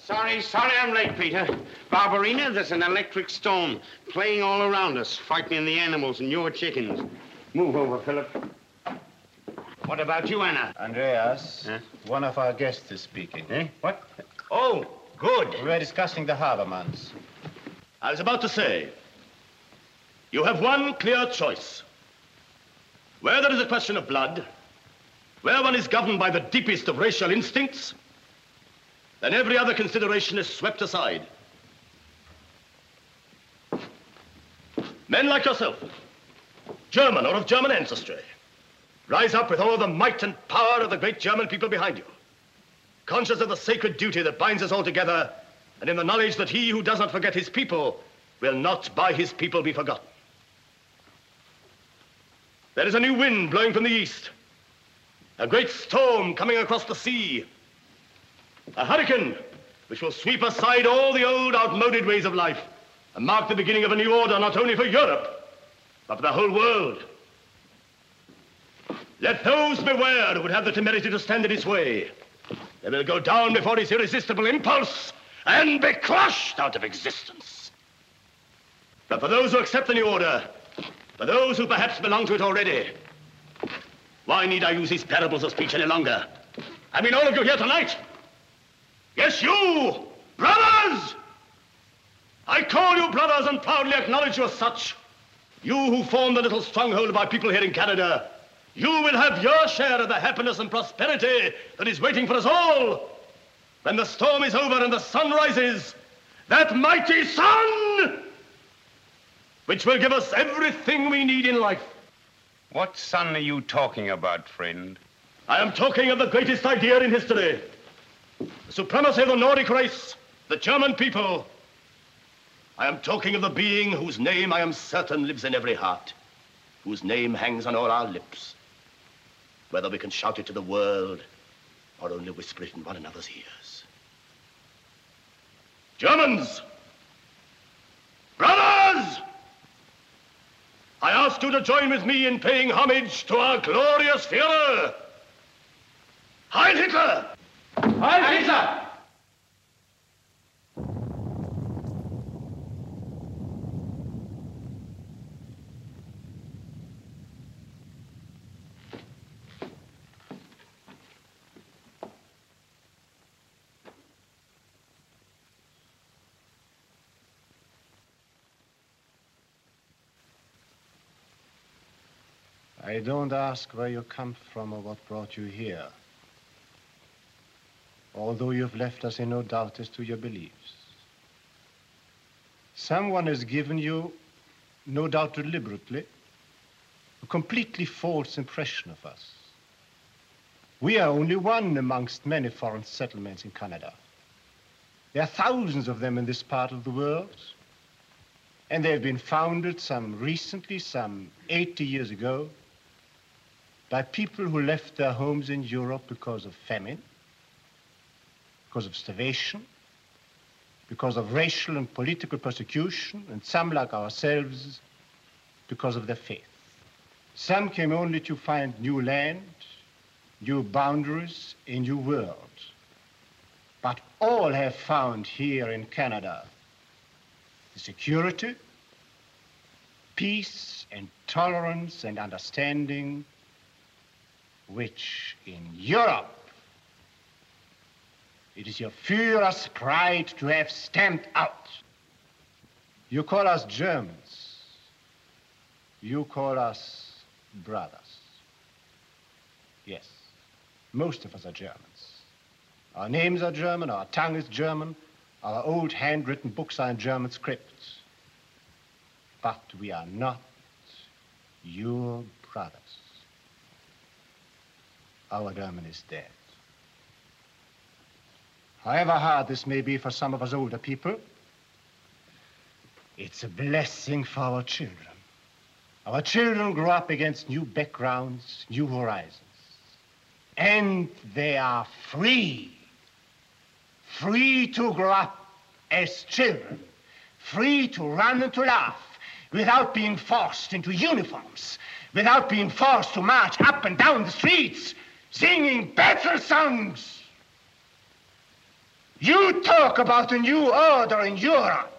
Sorry I'm late, Peter. Barbarina, there's an electric storm playing all around us, frightening the animals and your chickens. Move over, Philip. What about you, Anna? Andreas, huh? One of our guests is speaking. Eh? What? Oh, good. We were discussing the Habermans. I was about to say, you have one clear choice. Where there is a question of blood, where one is governed by the deepest of racial instincts, then every other consideration is swept aside. Men like yourself, German or of German ancestry, rise up with all the might and power of the great German people behind you, conscious of the sacred duty that binds us all together, and in the knowledge that he who does not forget his people will not by his people be forgotten. There is a new wind blowing from the east, a great storm coming across the sea, a hurricane which will sweep aside all the old outmoded ways of life and mark the beginning of a new order not only for Europe, but for the whole world. Let those beware who would have the temerity to stand in its way. They will go down before its irresistible impulse and be crushed out of existence. But for those who accept the new order, for those who perhaps belong to it already, why need I use these parables of speech any longer? I mean all of you here tonight. Yes, you, brothers! I call you brothers and proudly acknowledge you as such. You who form the little stronghold of our people here in Canada, you will have your share of the happiness and prosperity that is waiting for us all. When the storm is over and the sun rises, that mighty sun, which will give us everything we need in life. What sun are you talking about, friend? I am talking of the greatest idea in history. The supremacy of the Nordic race, the German people. I am talking of the being whose name I am certain lives in every heart, whose name hangs on all our lips, whether we can shout it to the world or only whisper it in one another's ears. Germans! Brothers! I ask you to join with me in paying homage to our glorious Führer. Heil Hitler! Heil Hitler! I don't ask where you come from or what brought you here, although you've left us in no doubt as to your beliefs. Someone has given you, no doubt deliberately, a completely false impression of us. We are only one amongst many foreign settlements in Canada. There are thousands of them in this part of the world, and they've been founded recently, some 80 years ago, by people who left their homes in Europe because of famine, because of starvation, because of racial and political persecution, and some, like ourselves, because of their faith. Some came only to find new land, new boundaries, a new world. But all have found here in Canada the security, peace, and tolerance, and understanding which in Europe it is your Führer's pride to have stamped out. You call us Germans. You call us brothers. Yes, most of us are Germans. Our names are German, our tongue is German, our old handwritten books are in German script. But we are not your brothers. Our German is dead. However hard this may be for some of us older people, it's a blessing for our children. Our children grow up against new backgrounds, new horizons. And they are free. Free to grow up as children. Free to run and to laugh without being forced into uniforms, without being forced to march up and down the streets singing battle songs. You talk about a new order in Europe.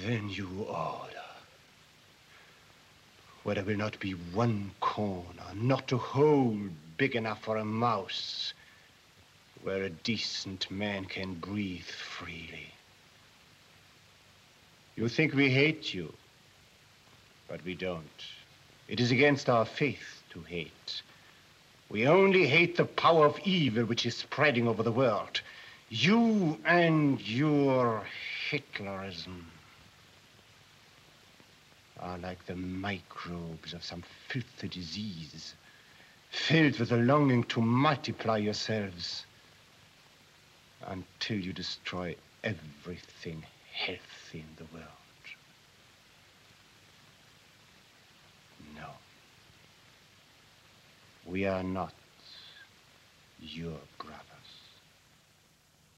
The new order. Where there will not be one corner, not a hole big enough for a mouse, where a decent man can breathe freely. You think we hate you, but we don't. It is against our faith to hate. We only hate the power of evil which is spreading over the world. You and your Hitlerism are like the microbes of some filthy disease, filled with a longing to multiply yourselves until you destroy everything healthy in the world. No. We are not your brothers.